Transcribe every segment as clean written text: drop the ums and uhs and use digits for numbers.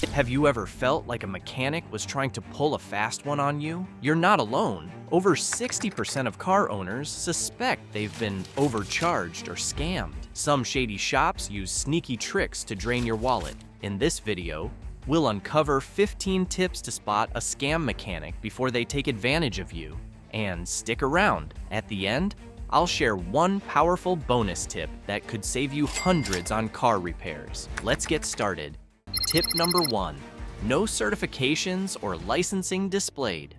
Have you ever felt like a mechanic was trying to pull a fast one on you? You're not alone. Over 60% of car owners suspect they've been overcharged or scammed. Some shady shops use sneaky tricks to drain your wallet. In this video, we'll uncover 15 tips to spot a scam mechanic before they take advantage of you. And stick around. At the end, I'll share one powerful bonus tip that could save you hundreds on car repairs. Let's get started. Tip number 1. No certifications or licensing displayed.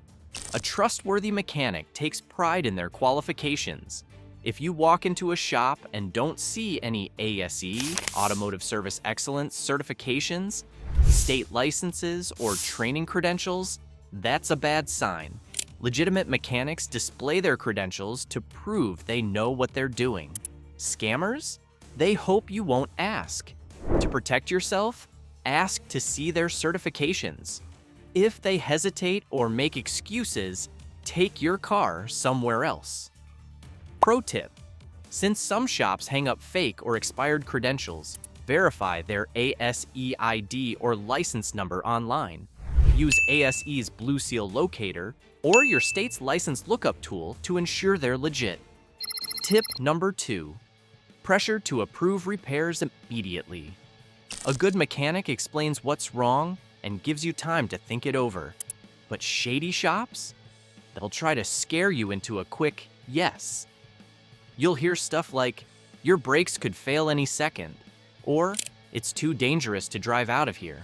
A trustworthy mechanic takes pride in their qualifications. If you walk into a shop and don't see any ASE, Automotive Service Excellence certifications, state licenses, or training credentials, that's a bad sign. Legitimate mechanics display their credentials to prove they know what they're doing. Scammers? They hope you won't ask. To protect yourself, ask to see their certifications. If they hesitate or make excuses, take your car somewhere else. Pro tip: since some shops hang up fake or expired credentials, verify their ASE ID or license number online. Use ASE's Blue Seal Locator or your state's license lookup tool to ensure they're legit. Tip number 2. Pressure to approve repairs immediately. A good mechanic explains what's wrong and gives you time to think it over. But shady shops? They'll try to scare you into a quick yes. You'll hear stuff like, your brakes could fail any second, or it's too dangerous to drive out of here.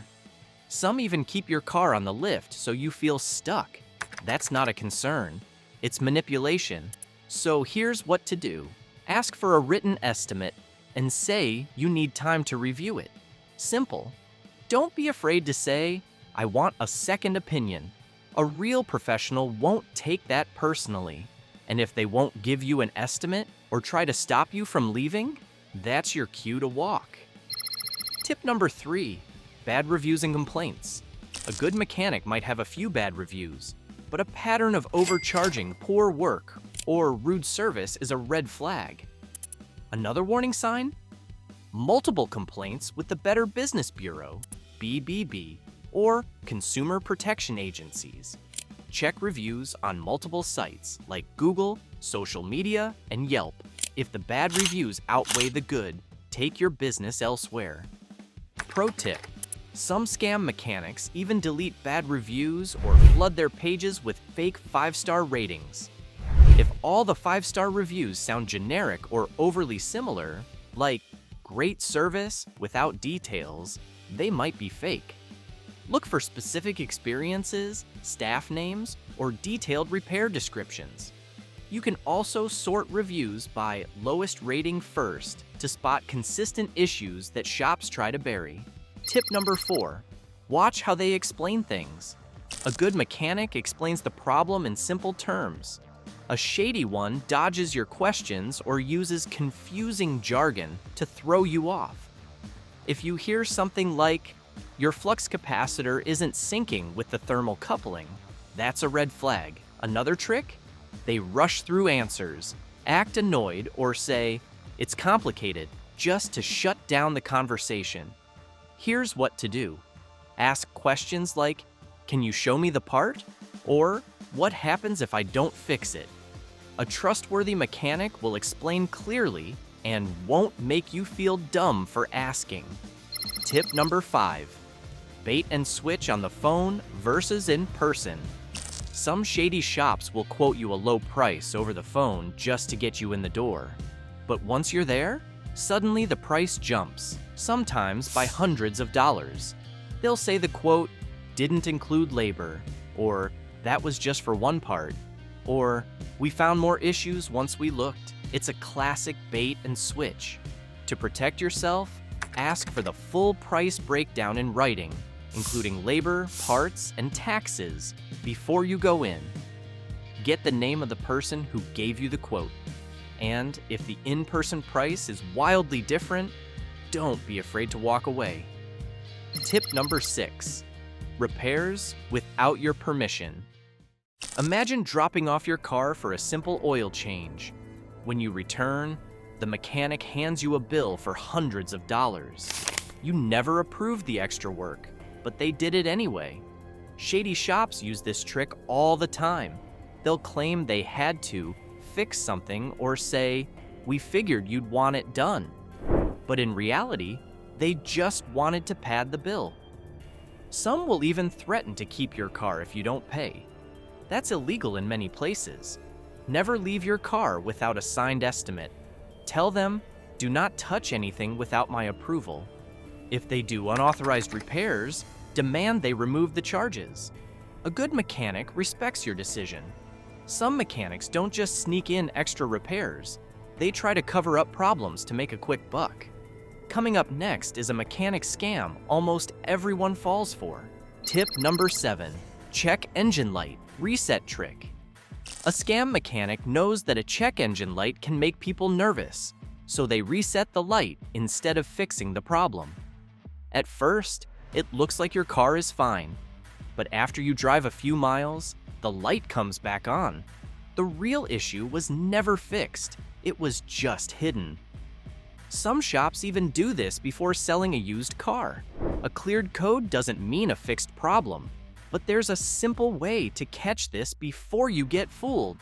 Some even keep your car on the lift so you feel stuck. That's not a concern. It's manipulation. So here's what to do. Ask for a written estimate and say you need time to review it. Simple. Don't be afraid to say, I want a second opinion. A real professional won't take that personally. And if they won't give you an estimate or try to stop you from leaving, that's your cue to walk. Tip number 3. Bad reviews and complaints. A good mechanic might have a few bad reviews, but a pattern of overcharging, poor work, or rude service is a red flag. Another warning sign? Multiple complaints with the Better Business Bureau, BBB, or consumer protection agencies. Check reviews on multiple sites like Google, social media, and Yelp. If the bad reviews outweigh the good, take your business elsewhere. Pro tip: some scam mechanics even delete bad reviews or flood their pages with fake 5-star ratings. If all the 5-star reviews sound generic or overly similar, like great service without details, they might be fake. Look for specific experiences, staff names, or detailed repair descriptions. You can also sort reviews by lowest rating first to spot consistent issues that shops try to bury. Tip number 4. Watch how they explain things. A good mechanic explains the problem in simple terms. A shady one dodges your questions or uses confusing jargon to throw you off. If you hear something like, your flux capacitor isn't syncing with the thermal coupling, that's a red flag. Another trick? They rush through answers, act annoyed, or say, it's complicated, just to shut down the conversation. Here's what to do. Ask questions like, can you show me the part? Or, what happens if I don't fix it? A trustworthy mechanic will explain clearly and won't make you feel dumb for asking. Tip number 5. Bait and switch on the phone versus in person. Some shady shops will quote you a low price over the phone just to get you in the door. But once you're there, suddenly the price jumps, sometimes by hundreds of dollars. They'll say the quote didn't include labor, or that was just for one part, or we found more issues once we looked. It's a classic bait and switch. To protect yourself, ask for the full price breakdown in writing, including labor, parts, and taxes, before you go in. Get the name of the person who gave you the quote. And if the in-person price is wildly different, don't be afraid to walk away. Tip number 6. Repairs without your permission. Imagine dropping off your car for a simple oil change. When you return, the mechanic hands you a bill for hundreds of dollars. You never approved the extra work. but they did it anyway. Shady shops use this trick all the time. They'll claim they had to fix something or say, "We figured you'd want it done." But in reality, they just wanted to pad the bill. Some will even threaten to keep your car if you don't pay. That's illegal in many places. Never leave your car without a signed estimate. Tell them, "Do not touch anything without my approval." If they do unauthorized repairs, demand they remove the charges. A good mechanic respects your decision. Some mechanics don't just sneak in extra repairs. They try to cover up problems to make a quick buck. Coming up next is a mechanic scam almost everyone falls for. Tip number 7, check engine light, reset trick. A scam mechanic knows that a check engine light can make people nervous, so they reset the light instead of fixing the problem. At first, it looks like your car is fine, but after you drive a few miles, the light comes back on. The real issue was never fixed, it was just hidden. Some shops even do this before selling a used car. A cleared code doesn't mean a fixed problem, but there's a simple way to catch this before you get fooled.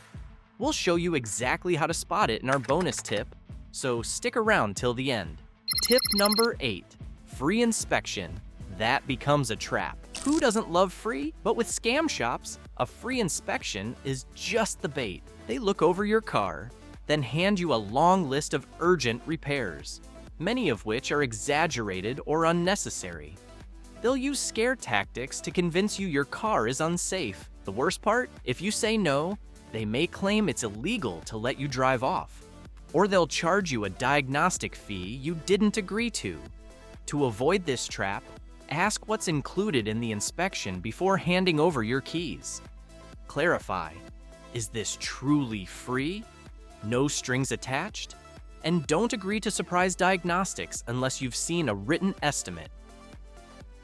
We'll show you exactly how to spot it in our bonus tip, so stick around till the end. Tip number 8, free inspection. That becomes a trap. Who doesn't love free? But with scam shops, a free inspection is just the bait. They look over your car, then hand you a long list of urgent repairs, many of which are exaggerated or unnecessary. They'll use scare tactics to convince you your car is unsafe. The worst part? If you say no, they may claim it's illegal to let you drive off, or they'll charge you a diagnostic fee you didn't agree to. To avoid this trap, ask what's included in the inspection before handing over your keys. Clarify, is this truly free? No strings attached? And don't agree to surprise diagnostics unless you've seen a written estimate.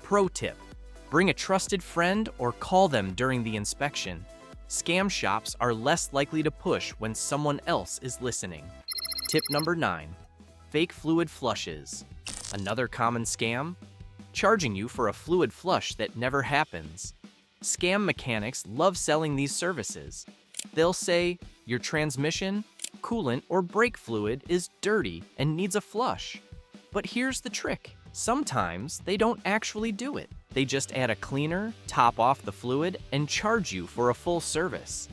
Pro tip, bring a trusted friend or call them during the inspection. Scam shops are less likely to push when someone else is listening. Tip number 9, fake fluid flushes. Another common scam, charging you for a fluid flush that never happens. Scam mechanics love selling these services. They'll say, your transmission, coolant, or brake fluid is dirty and needs a flush. But here's the trick. Sometimes they don't actually do it. They just add a cleaner, top off the fluid, and charge you for a full service.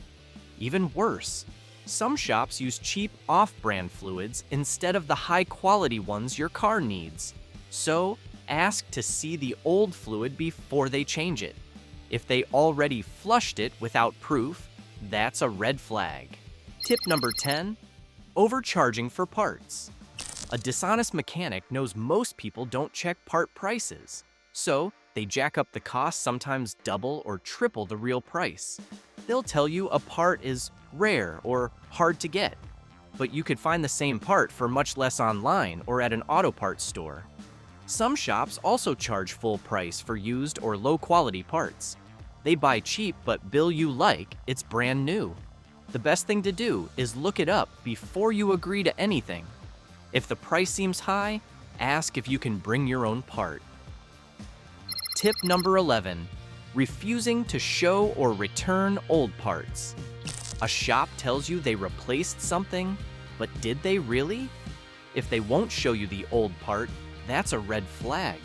Even worse, some shops use cheap off-brand fluids instead of the high-quality ones your car needs. So, ask to see the old fluid before they change it. If they already flushed it without proof, that's a red flag. Tip number 10, overcharging for parts. A dishonest mechanic knows most people don't check part prices, so they jack up the cost, sometimes double or triple the real price. They'll tell you a part is rare or hard to get, but you could find the same part for much less online or at an auto parts store. Some shops also charge full price for used or low-quality parts. They buy cheap but bill you like it's brand new. The best thing to do is look it up before you agree to anything. If the price seems high, ask if you can bring your own part. Tip number 11, refusing to show or return old parts. A shop tells you they replaced something, but did they really? If they won't show you the old part, that's a red flag.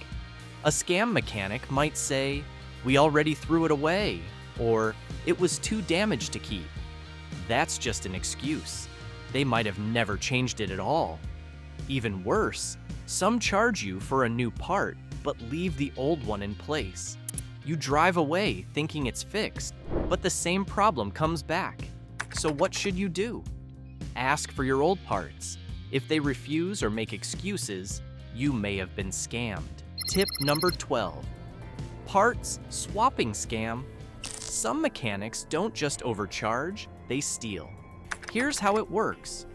A scam mechanic might say, "We already threw it away," or "It was too damaged to keep." That's just an excuse. They might have never changed it at all. Even worse, some charge you for a new part, but leave the old one in place. You drive away thinking it's fixed, but the same problem comes back. So what should you do? Ask for your old parts. If they refuse or make excuses, you may have been scammed. Tip number 12, parts swapping scam. Some mechanics don't just overcharge, they steal. Here's how it works.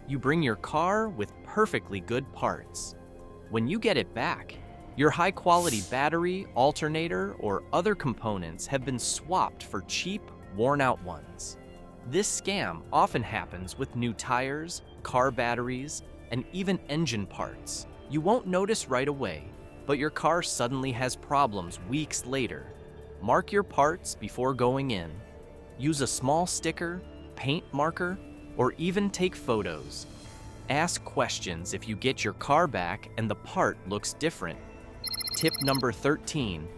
You bring your car with perfectly good parts. When you get it back, your high-quality battery, alternator, or other components have been swapped for cheap, worn-out ones. This scam often happens with new tires, car batteries, and even engine parts. You won't notice right away, but your car suddenly has problems weeks later. Mark your parts before going in. Use a small sticker, paint marker, or even take photos. Ask questions if you get your car back and the part looks different. Tip number 13,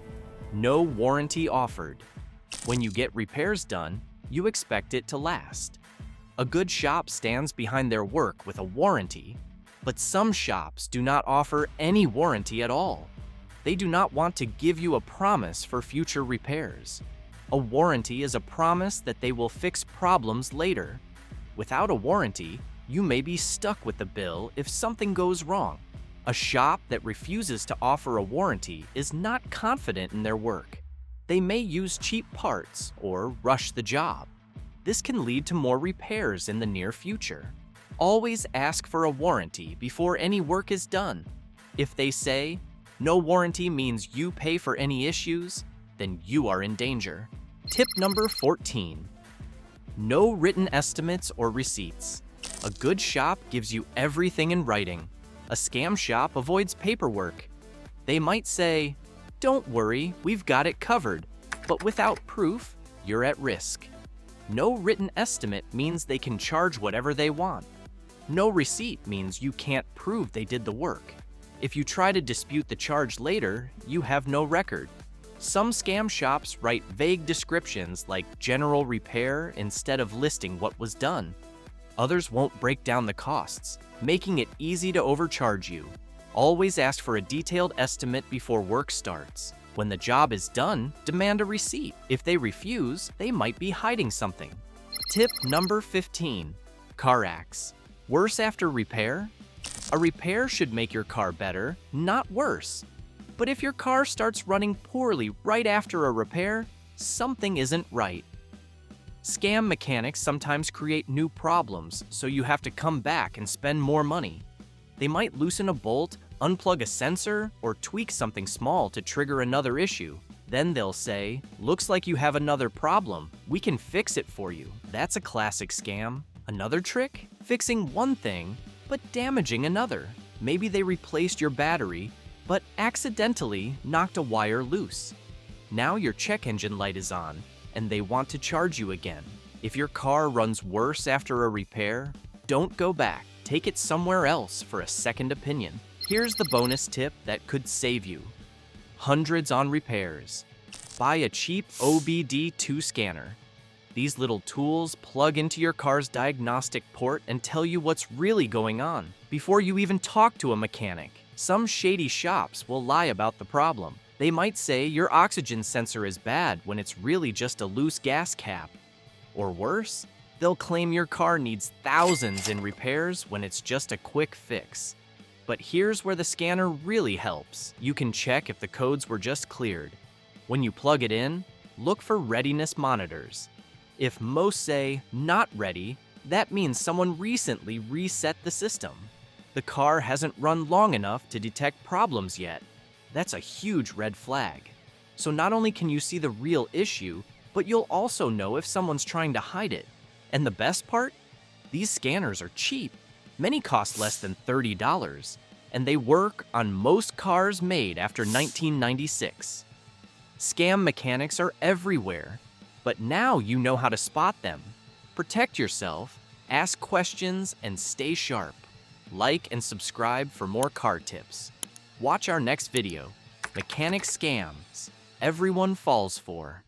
no warranty offered. When you get repairs done, you expect it to last. A good shop stands behind their work with a warranty, but some shops do not offer any warranty at all. They do not want to give you a promise for future repairs. A warranty is a promise that they will fix problems later. Without a warranty, you may be stuck with the bill if something goes wrong. A shop that refuses to offer a warranty is not confident in their work. They may use cheap parts or rush the job. This can lead to more repairs in the near future. Always ask for a warranty before any work is done. If they say, no warranty means you pay for any issues, then you are in danger. Tip number 14, no written estimates or receipts. A good shop gives you everything in writing. A scam shop avoids paperwork. They might say, don't worry, we've got it covered, but without proof, you're at risk. No written estimate means they can charge whatever they want. No receipt means you can't prove they did the work. If you try to dispute the charge later, you have no record. Some scam shops write vague descriptions like general repair instead of listing what was done. Others won't break down the costs, making it easy to overcharge you. Always ask for a detailed estimate before work starts. When the job is done, demand a receipt. If they refuse, they might be hiding something. Tip number 15, Carax. Worse after repair? A repair should make your car better, not worse. But if your car starts running poorly right after a repair, something isn't right. Scam mechanics sometimes create new problems, so you have to come back and spend more money. They might loosen a bolt, unplug a sensor, or tweak something small to trigger another issue. Then they'll say, looks like you have another problem. We can fix it for you. That's a classic scam. Another trick? Fixing one thing, but damaging another. Maybe they replaced your battery, but accidentally knocked a wire loose. Now your check engine light is on, and they want to charge you again. If your car runs worse after a repair, don't go back. Take it somewhere else for a second opinion. Here's the bonus tip that could save you. Hundreds on repairs. Buy a cheap OBD2 scanner. These little tools plug into your car's diagnostic port and tell you what's really going on before you even talk to a mechanic. Some shady shops will lie about the problem. They might say your oxygen sensor is bad when it's really just a loose gas cap. Or worse, they'll claim your car needs thousands in repairs when it's just a quick fix. But here's where the scanner really helps. You can check if the codes were just cleared. When you plug it in, look for readiness monitors. If most say not ready, that means someone recently reset the system. The car hasn't run long enough to detect problems yet. That's a huge red flag. So not only can you see the real issue, but you'll also know if someone's trying to hide it. And the best part? These scanners are cheap. Many cost less than $30, and they work on most cars made after 1996. Scam mechanics are everywhere, but now you know how to spot them. Protect yourself, ask questions, and stay sharp. Like and subscribe for more car tips. Watch our next video, Mechanic Scams Everyone Falls For.